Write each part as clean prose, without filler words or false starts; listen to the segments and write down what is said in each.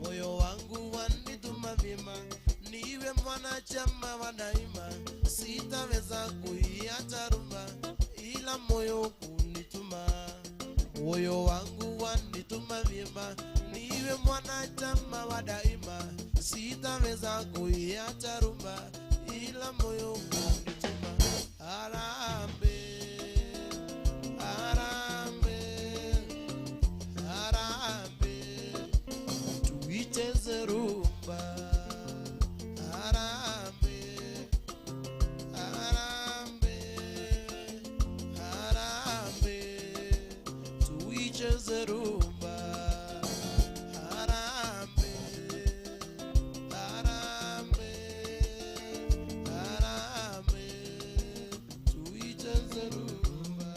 moyo wangu wanituma vyema, niwe mwanachama wa daima, sitaweza kuiacha rumba, ila moyo kunituma. Moyo wangu wanituma vyema, niwe mwanachama wa daima, sitaweza kuiacha rumba, ila moyo kunituma. Harambee, harambee, harambee, tuicheze rumba. Harambee, harambee, harambee, tuicheze rumba. Harambee, harambee, harambee, tuicheze rumba.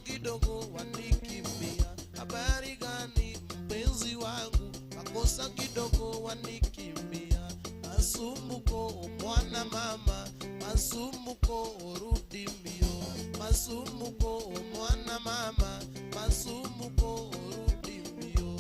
Kidogo wanikimbia, habari gani mpenzi wangu, makosa kidogo wanikimbia. Masumbuko mwana mama, masumbuko rudi mbio, masumbuko mwana mama, masumbuko rudi mbio.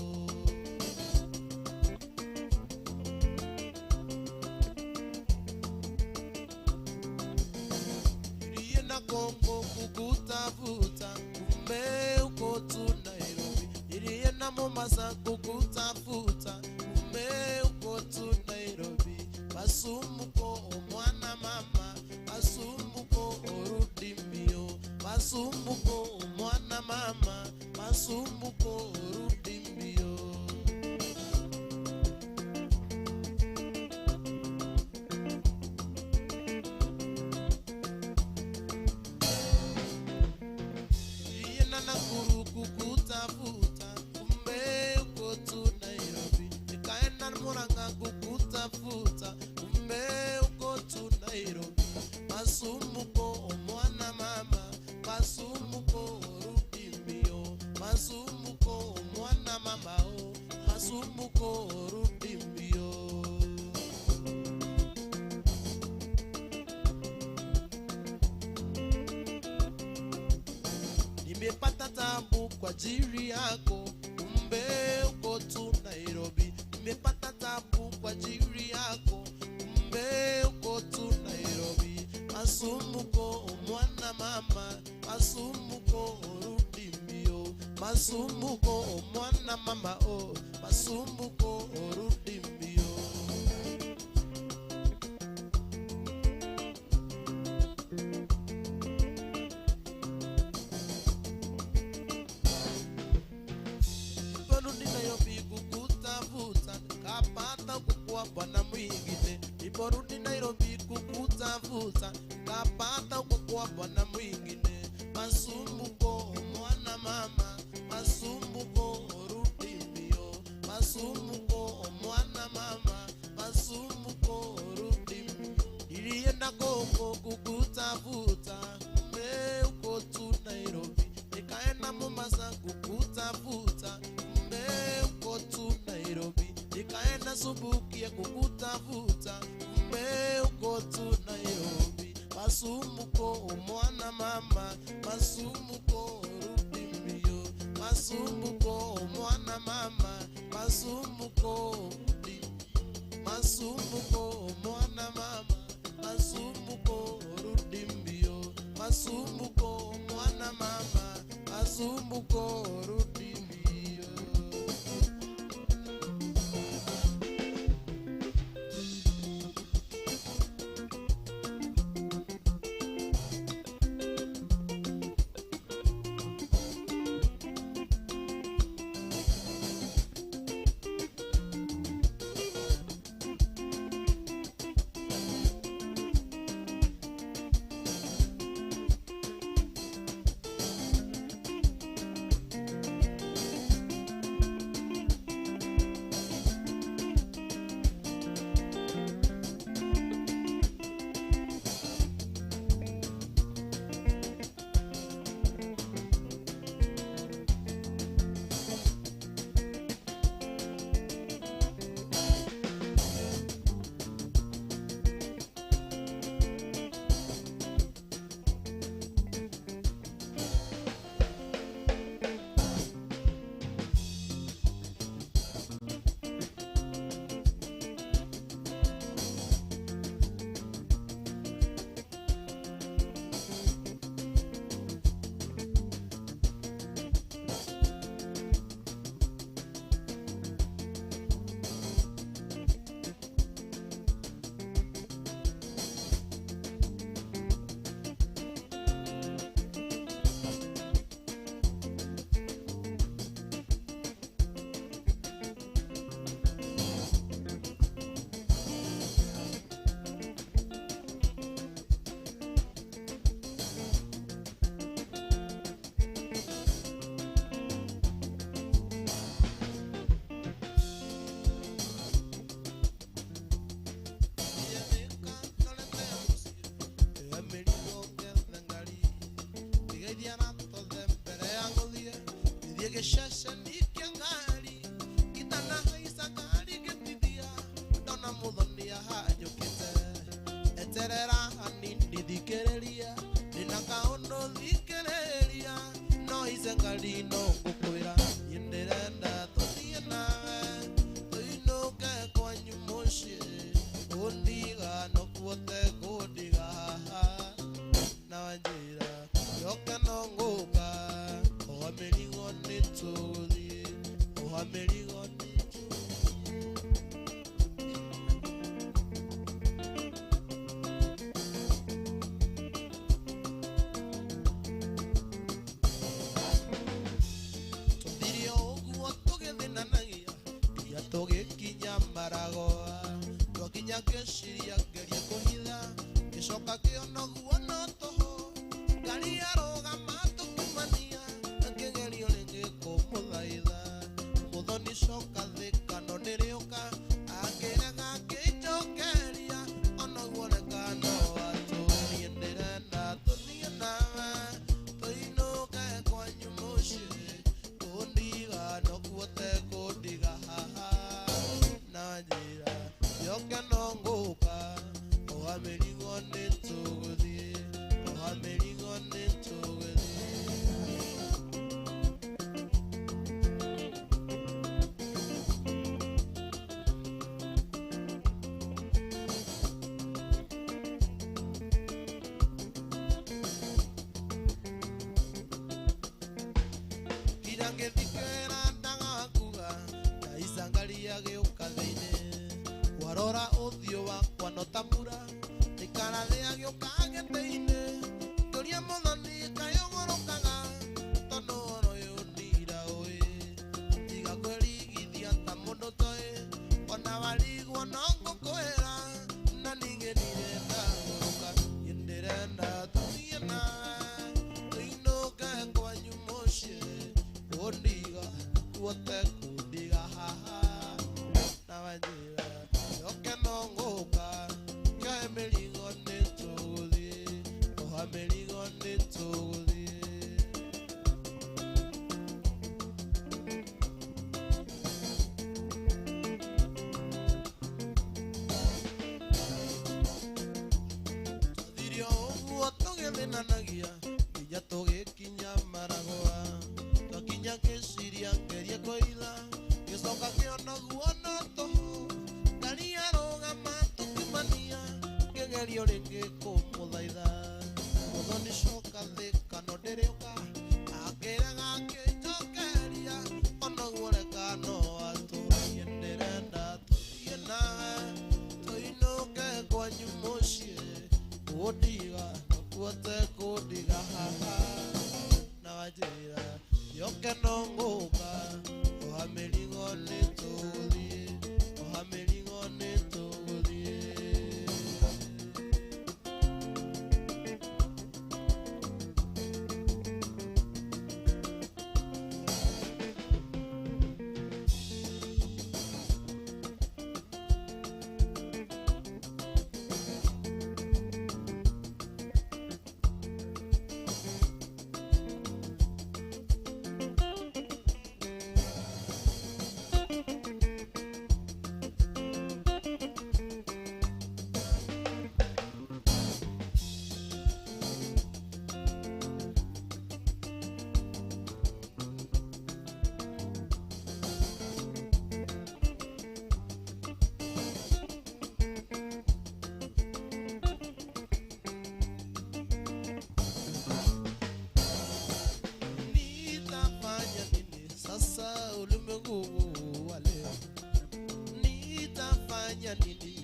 Nilienda Kongo kukutafuta, kumbe uko tu Nairobi. Nilienda Mombasa kukutafuta, kumbe uko tu Nairobi. Masumbuko mwana mama, masumbuko rudi mbio, masumbuko mwana mama, masumbuko rudi mbio. Nakuru kukutafuta, kumbe uko tu Nairobi. Nikaenda Murang'a kukutafuta, kumbe uko tu Nairobi. Masumbuko mwana mama, masumbuko rudi mbio, masumbuko mwana mama, oh, masumbuko rudi mbio. Nimepata tabu kwa ajili yako, kumbe uko tu Nairobi. Nimepata tabu kwa ajili yako, kumbe uko tu Nairobi. Masumbuko mwana mama, masumbuko rudi mbio, masumbuko mwana mama, oh, masumbuko rudi mbio. Kapata kukua bwana mwingine, niporudi Nairobi kukutafuta, kapata kukua bwana mwingine. Masumbuko mwana mama, masumbuko rudi mbio, masumbuko mwana mama, masumbuko rudi mbio. Nilienda Kongo kukutafuta, kumbe uko tu Nairobi. Nikaenda Mombasa kukutafuta, kumbe uko tu Nairobi. Nikaenda Subukia kukutafuta, kumbe uko tu Nairobi. Masumbuko mwana mama, masumbuko rudi mbio, masumbuko mwana mama, masumbuko masumbuko mwana mama masumbuko rudi mbio masumbuko mwana mama masumbuko rudi mbio. Kinya que Siria quería coila, que soca que ringi kumuthaitha muthoni coka thika no ndirioka akiraga akinjokeria onaguo reka no aturie ndirenda tuthie nawe tuinuke kwanyu mucii kundiga nakuote kundiga haha na wanjira yoke no nguka oha mĩrigo nĩtũgũthiĩ oha mĩrigo nĩtũgũthiĩ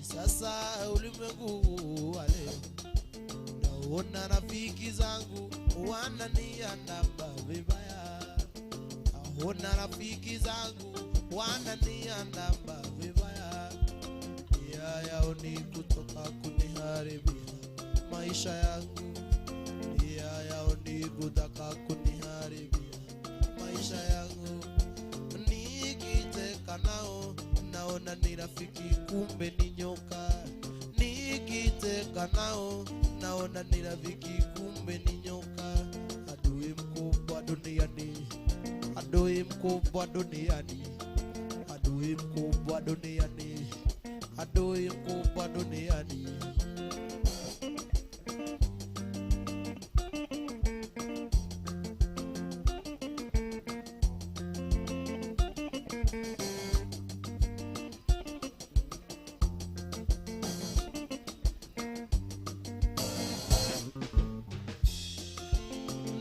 sasa ulimwengu wa leo naona rafiki zangu wananiandama vibaya naona rafiki zangu wananiandama vibaya nia yao ni kutoka kuniharibia maisha yangu nia yao ni kutaka kuniharibia maisha yangu nikiteka nao naona ni rafiki kumbe ni nyoka nikiteka nao naona ni rafiki kumbe ni nyoka adui mkubwa duniani adui mkubwa duniani adui mkubwa duniani adui mkubwa duniani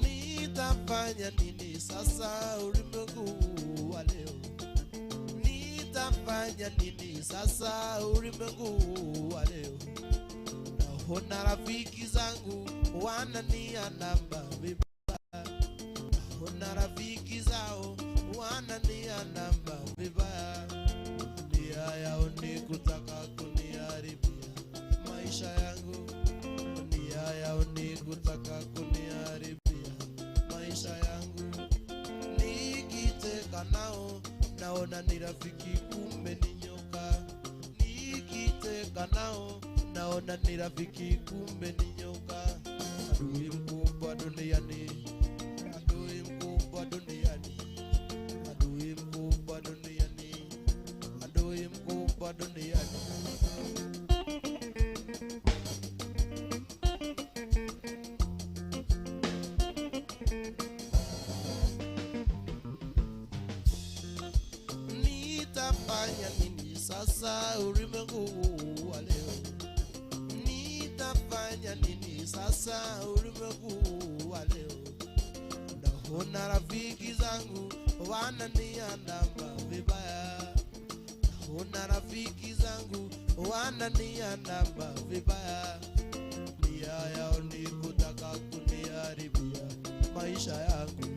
nitafanya nini sasa ulimwengu wa leo nitafanya nini sasa ulimwengu wa leo naona rafiki zangu wananiandama vibaya naona rafiki zao wananiandama vibaya nia yao ni kutaka kuniharibia maisha yangu nia yao ni kutaka kuniharibia maisha yangu nikiteka nao naona ni rafiki kumbe ni nyoka nikiteka nao naona ni rafiki kumbe ni nyoka adui mkubwa duniani adui mkubwa duniani adui mkubwa duniani adui mkubwa duniani nitafanya nini sasa ulimwengu wa leo nitafanya nini sasa ulimwengu wa leo naona rafiki zangu wananiandama vibaya naona rafiki zangu wananiandama vibaya nia yao ni kutaka kuniharibia maisha yangu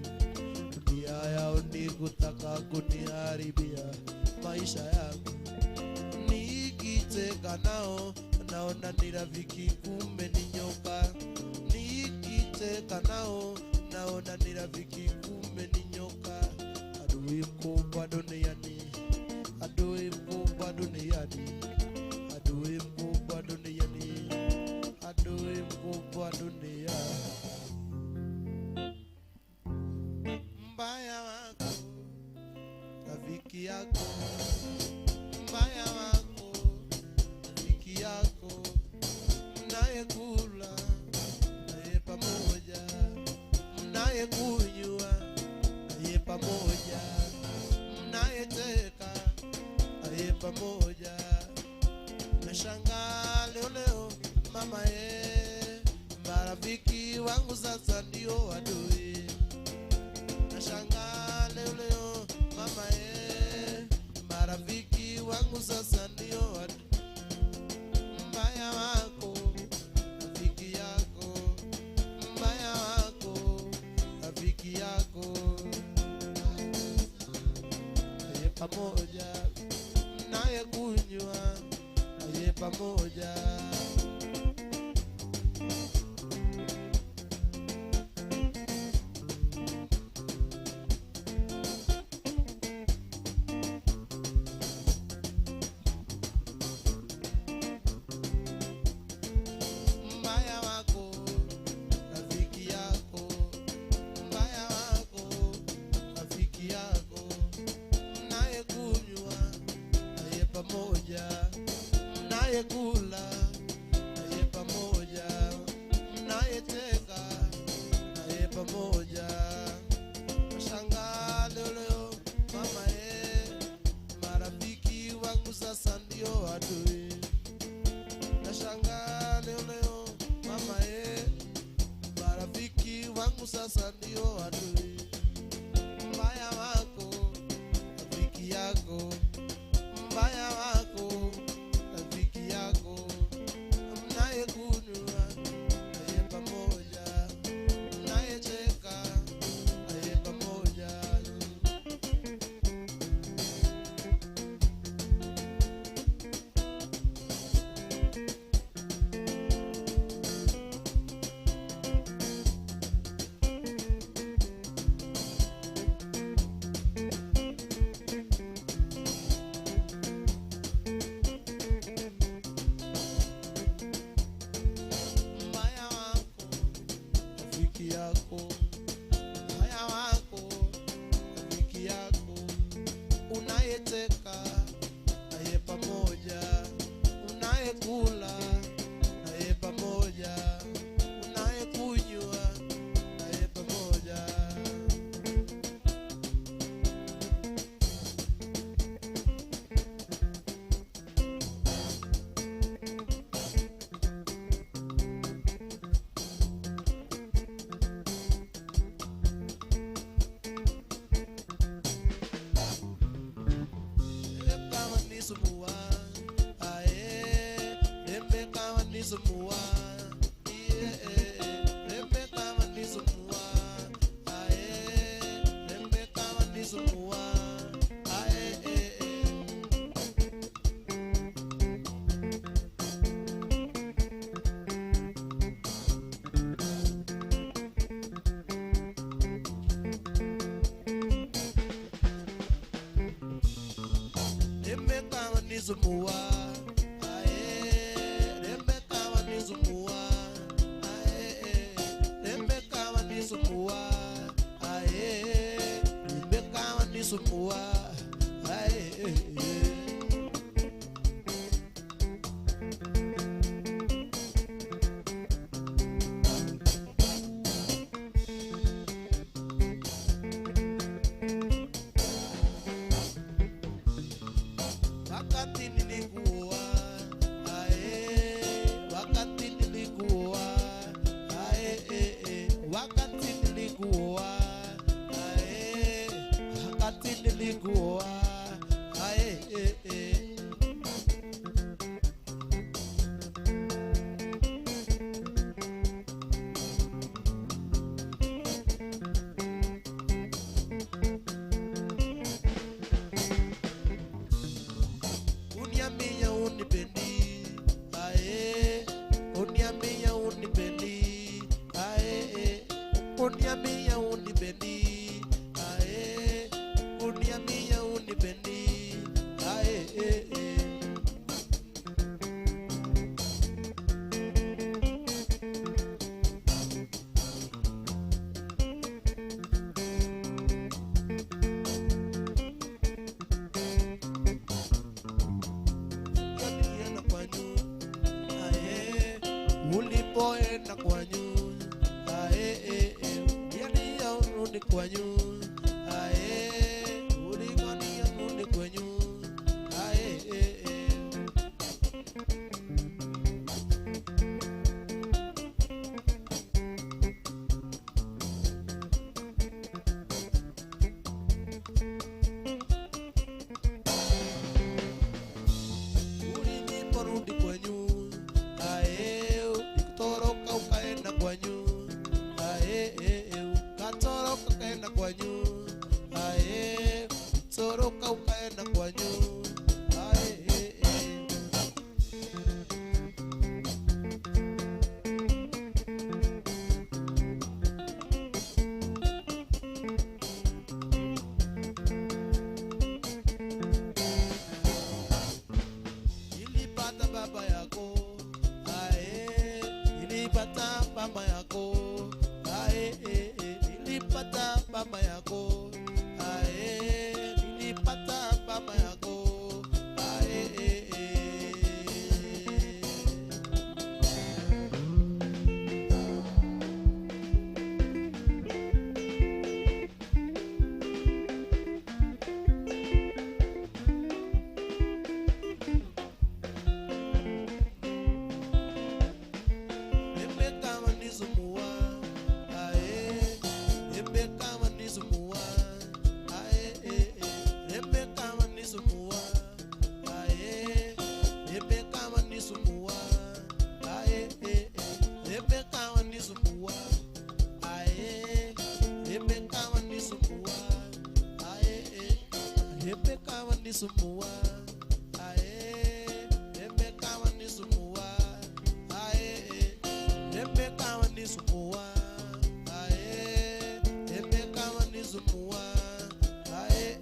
nia yao ni kutaka kuniharibia maisha yangu nikiteka nao naona ni rafiki kumbe ni nyoka nikiteka nao naona ni rafiki kumbe ni nyoka adui mkubwa duniani adui mkubwa duniani adui mkubwa duniani adui mkubwa duniani mbaya wako rafiki yako mbaya wako rafiki yako mnayekula naye pamoja mnayekunywa naye pamoja mnayeteka naye pamoja nashangaa leo mama wangu sasa ndio adui. Nashangaa leo mama marafiki wangu sasa ndio adui. Mbaya wako rafiki yako, mbaya wako rafiki yako. Naye pamoja naye kunywa, naye pamoja. Mnaye kula naye pamoja, mnaye cheka naye pamoja. Nashangaa leo mama marafiki wangu sasa ndio adui. Nashangaa leo mama marafiki wangu sasa ndio adui. Mbaya wako rafiki yako, mbaya wako rafiki yako. Mnaye kunywa naye pamoja, mnaye cheka naye pamoja. Mbaya wako rafiki yako, unayeteka naye pamoja, unayekula naye pamoja, unayekunywa naye pamoja. Semua, dembe kawan ni semua, dembe kawan ni semua, dembe kawan ni semua, dembe kawan ni semua, dembe kawan ni semua, dembe kawan ni semua, dembe kawan ni semua. Wakati nilikuwa, wakati nilikuwa, wakati nilikuwa, wakati nilikuwa, uniambie ukaenda kwanyu. Ae, ilipata baba yako. Ae, ilipata mama yako. Ae, nilipata mama yako. Ae, nilipata mama yako. Ae, nimekama nisumbua. Ae, nimekama nisumbua. Ae, nimekama nisumbua. Ae, nimekama nisumbua. Ae, nimekama nisumbua. Ae, nimekama nisumbua. Ae, nimekama nisumbua. Ae, nimekama nisumbua. Ae, nimekama nisumbua. Ae, nimekama nisumbua. Ae,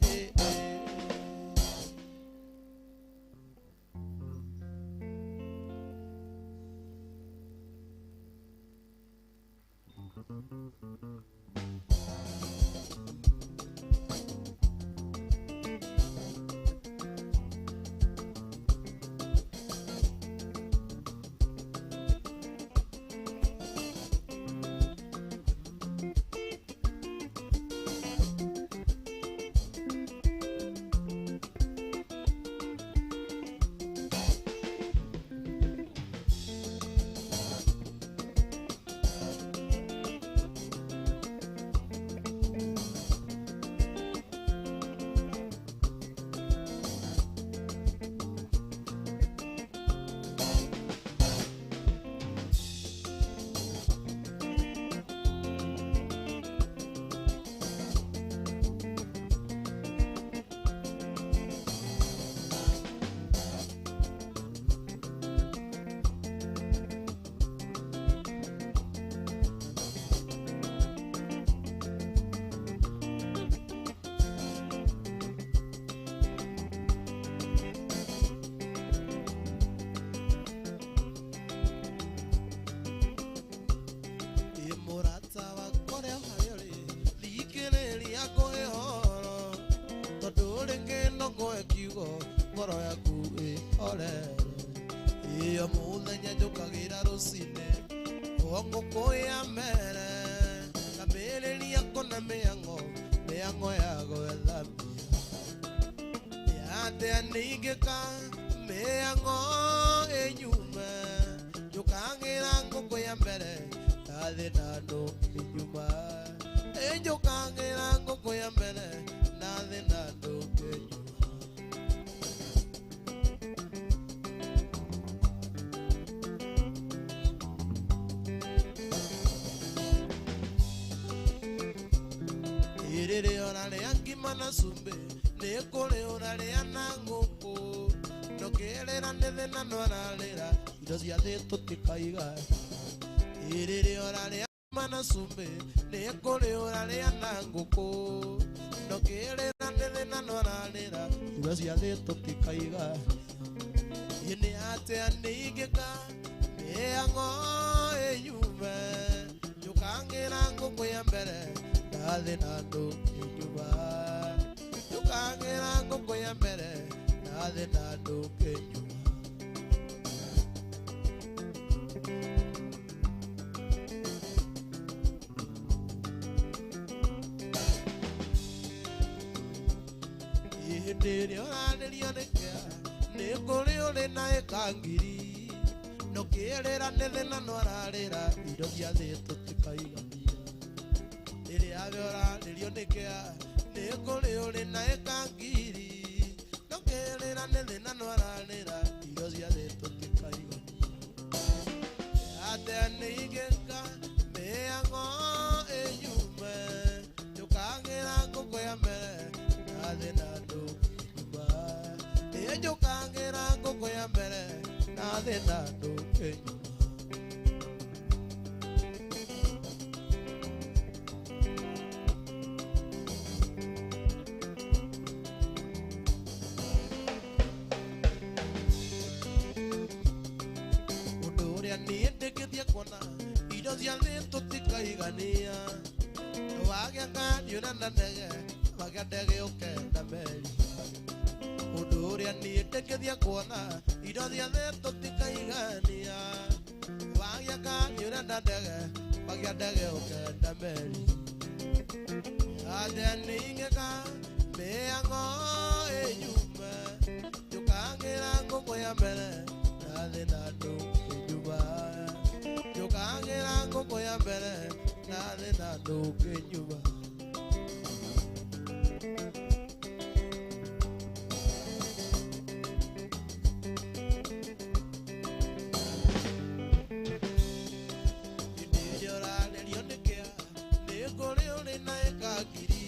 imurata wakore hayore likene yako ehoro todo rengeno goe kiugo ngoro yaku ore iyo muthenya njukagira rucine ongo koya mere kamereria kona meango yago ethambia yate anigeka meango enyume njukagira ngoko ya mbere nathi nando enyuma njukagira ngoko ya mbere nathi nando enyuma irere orare angima na sumbe ne kore orare anangoko no kerera nethe na norarera indo cia thi tutikaiga irere orare angima na sumbe ne kore orare anangoko no kerera nethe na norarera indo cia thi tutikaiga ine ate anigeka meango enyume njukangira ngoko ya mbere nathi nando enyuma njukangira ngoko ya mbere nathi nando enyuma ihindire oranerio nikea nikuri uri na ekangiri no kirira nethe na norarira indo cia thi tutikaigania iri agora nirio nikea nikuri uri na ekangiri no kirira nethe na norarira indo cia thi tutikaigania ate anigeka meango enyume njukangira ngoko ya mbere nathi nando njũkagĩra ngũkũ ya mbere na thĩ na ndũngĩ nyuma. Ũndũ ũrĩa niĩ ndĩkĩtie kuona indo cia thĩ tũtikaigania. Wagĩa nganyua na ndege, wagĩa ndege ũkenda meri. Ũndũ ũrĩa niĩ ndĩkĩtie kuona indo cia thĩ tũtikaigania. Wagĩa nganyua na ndege, wagĩa ndege ũkenda meri. Atĩa nĩingĩka mĩhang'o ĩnyume, njũkagĩra ngũkũ ya mbere na thĩ na ndũngĩ nyuma. Njũkagĩra ngũkũ ya mbere na thĩ na ndũngĩ nyuma. Hĩndĩ ĩrĩa ũrarĩrio nĩ kĩa, nĩ kũrĩ ũrĩ na ĩka ngiri.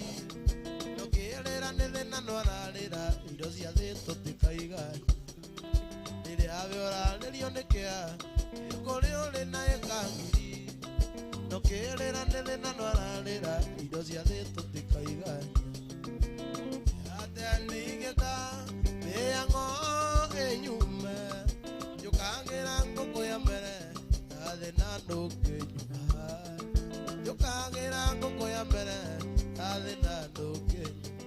Ndũkĩrĩra nĩ thĩ na nĩwararĩra indo cia thĩ tũtikaigania. Rĩrĩa we ũrarĩrio nĩ kĩa, nĩ kũrĩ ũrĩ na ĩka ngiri. Ndũkĩrĩra nĩ thĩ na nĩwararĩra indo cia thĩ tũtikaigania. Atĩa nĩingĩka mĩhang'o ĩnyume, njũkagĩra ngũkũ ya mbere na thĩ na ndũngĩ nyuma. Njũkagĩra ngũkũ ya mbere na thĩ na ndũngĩ nyuma.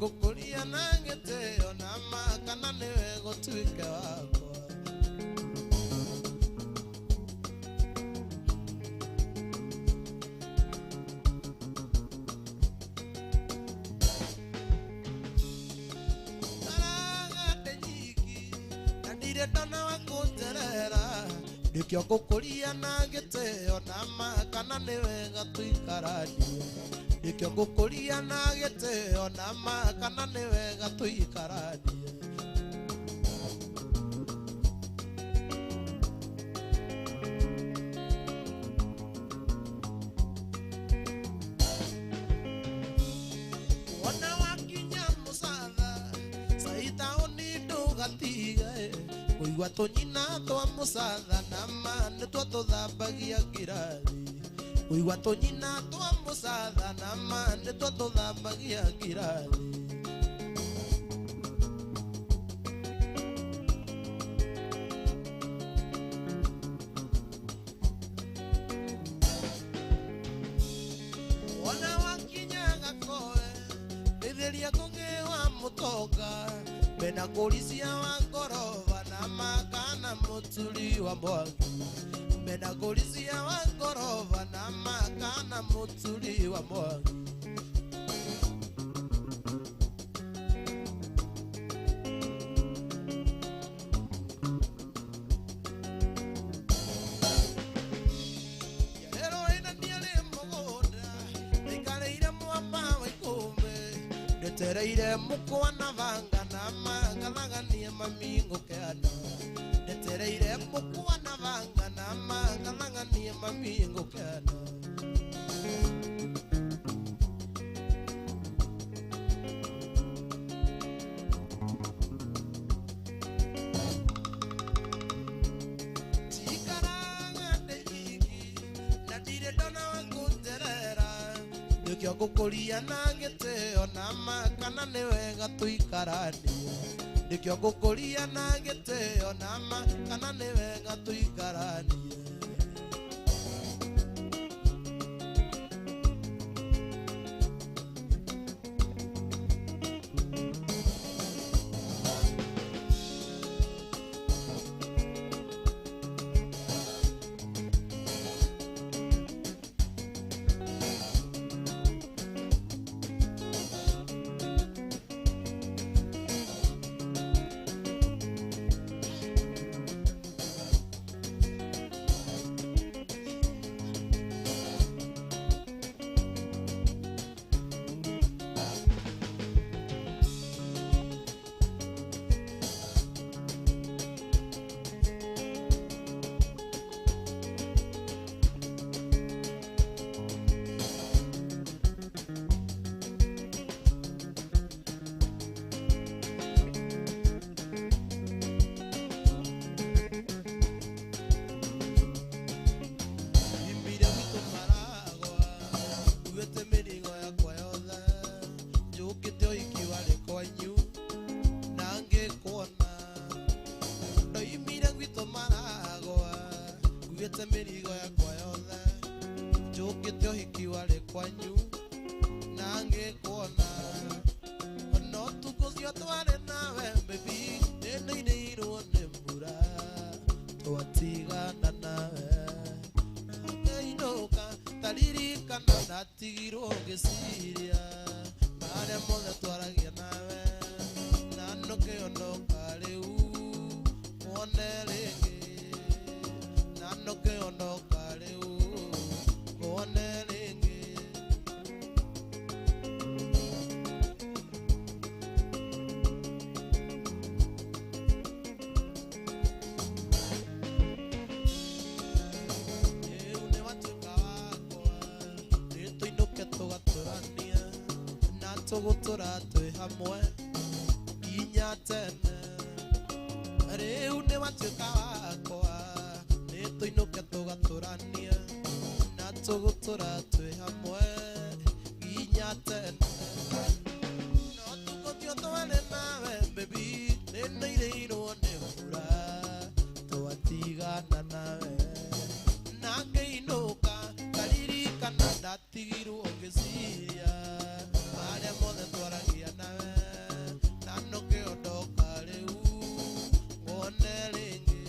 Kukuria nangete ona makana niwe gotuike wakwa. ndirĩ ndona wa kũnjerera nĩkĩo ngũkũria na gĩtĩo na ma kana nĩ wega tũikaranie nĩkĩo ngũkũria na gĩtĩo na ma kana nĩ wega tũikaranie wona wakinya mũcatha caitaũni ndũgatiga kũigua tũnyina twa mũcatha na ma nĩtuo tũthambagia ngirathi kũigua tũnyina twa mũcatha na ma nĩtuo tũthambagia ngirathi wona wakinya Gakoe rĩrĩria ngũngĩ wa mũtonga mena kũrisia wa ngoroba na makana mũturi wa mwaki mena kũrisia wa ngoroba na makana mũturi wa mwaki yarero ĩna nĩarĩ mũgũnda ndaikarĩire mwamba wa ikũmbĩ ndetereire mũkwa na vanga na magalagania mamingo keana ndetereire mũkwa na vanga na magalagania mamingo keana tikaranga ndĩnyingi na ndirĩ ndona wa kũnjerera nĩkĩo ngũkũria na gĩtĩo na ma kana nĩ wega tũikaranie nĩkĩo ngũkũria na gĩtĩo na ma kana nĩ wega tũikaranie mĩrigo yakwa yothe njũkĩte ũhiki warĩ kwanyu na ngĩkuona no tukũ cio twarĩ nawe baby nĩnĩirĩirwo nĩ mbura twatigana nawe ngĩinũka taririkana ndatigirwo ngĩciria marĩa mothe twaragia nawe na nũkĩonoka rĩu wone rĩngĩ no que ono careu con el tũgũtũra twĩ hamwe nginya tene rĩu nĩ watuĩka wakwa nĩ tũinũke tũgatũrania na tũgũtũra twĩ hamwe nginya tene no tũgũthiĩ twarĩ nawe baby nĩ nĩirĩirwo nĩ mbura twatigana nawe na ngĩinũka ngaririkana ndatigirwo ngĩciria marĩa mothe twaragia nawe na nũkĩondoka rĩu wone rĩngĩ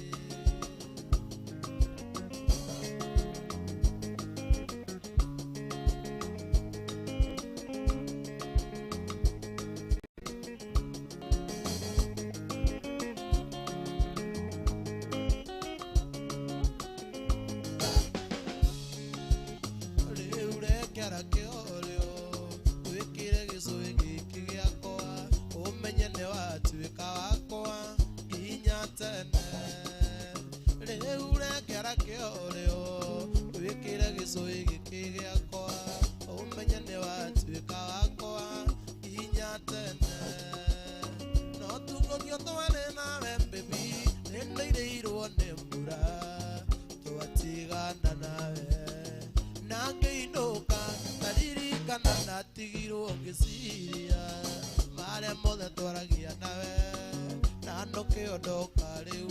ondoka riu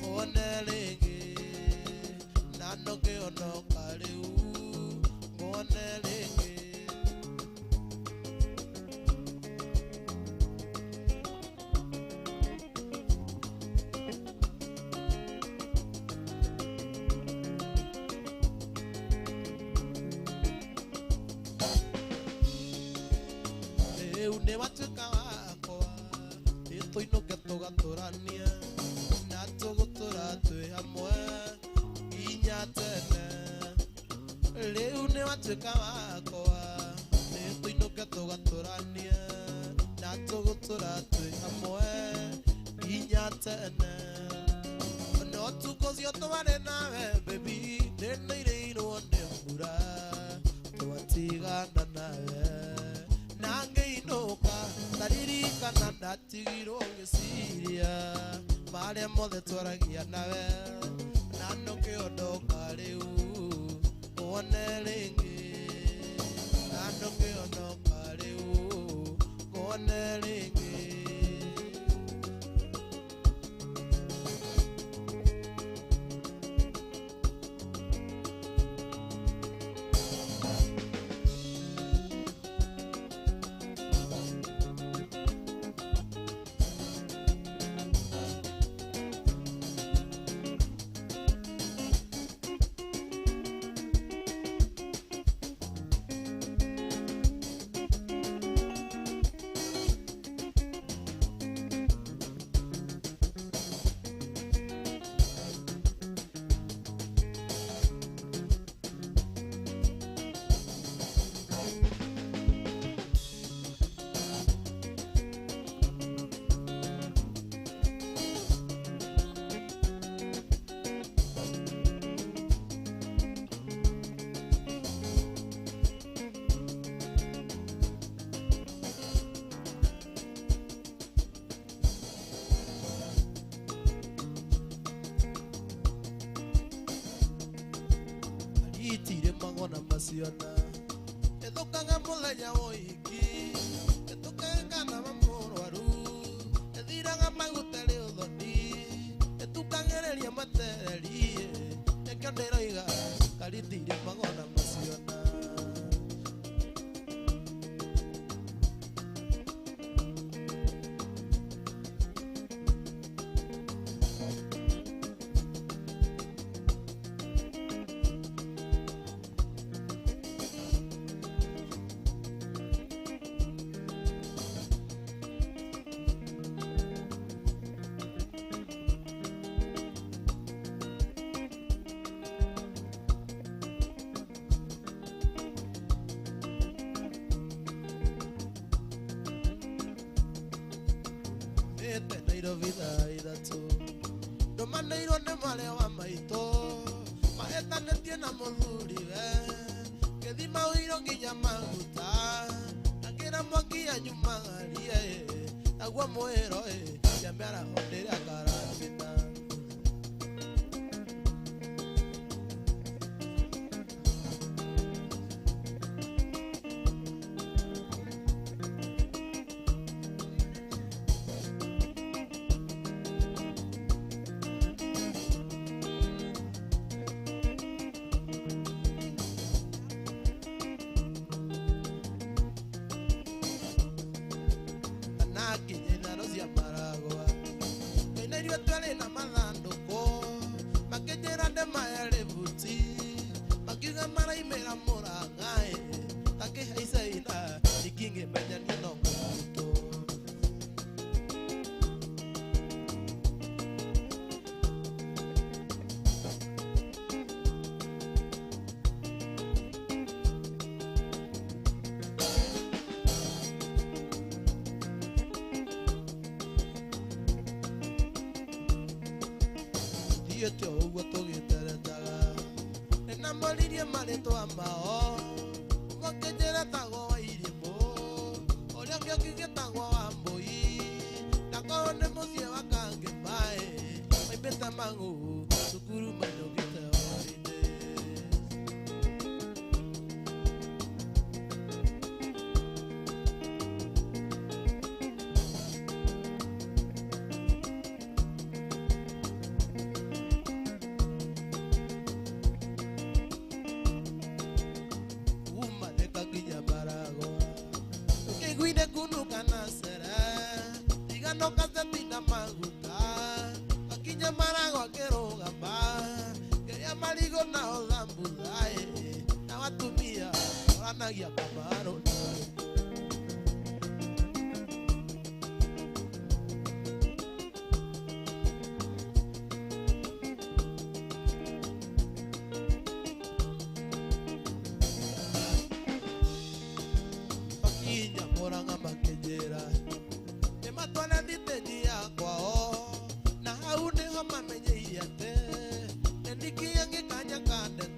ngone ringi nano ngiondoka riu ngone ringi ne watuka wakwa ituinuke tugaturania na tugutura twi hamwe inya tene riu ne watuka wakwa ituinuke tugaturania na tugutura twi hamwe inya tene no tukozio tware nawe baby ndeneirwo nĩ mbura twatigana nawe nangeinoka ndaririkana ndatigirwo ngĩciria marĩa mothe twaragia nawe nano ngĩondoka rĩu ngone rĩngĩ nano ngĩondoka rĩu ngone rĩngĩ itire magona maciona ethukaga muthenya woiki ethukaga na mamurwaru ethiraga magutari uthoni etukagereria matererie ekio ndiroiga karitire magona maciona Nairobi ithatũ ndũmanĩirwo nĩ mwarĩ wa maitũ mahĩtanĩtie na mũthuriwe gĩthima ũirwo nginya maguta akĩra mwaki anyumagarie naguo mwĩro cia mĩaraho ndĩrĩa karabina Yo ugo tugiteretaga enamoririe marĩtwa mao makĩnjĩra tagwo wa irimũ ũrĩa ũngĩ ũkĩgĩtagwo wa mbũi nakorwo nĩ mũciĩ wa Kangĩmaĩ maimbĩte mang'u cukuru mainũkĩte holidays makinya Kamaro makinya Murang'a makĩnjĩra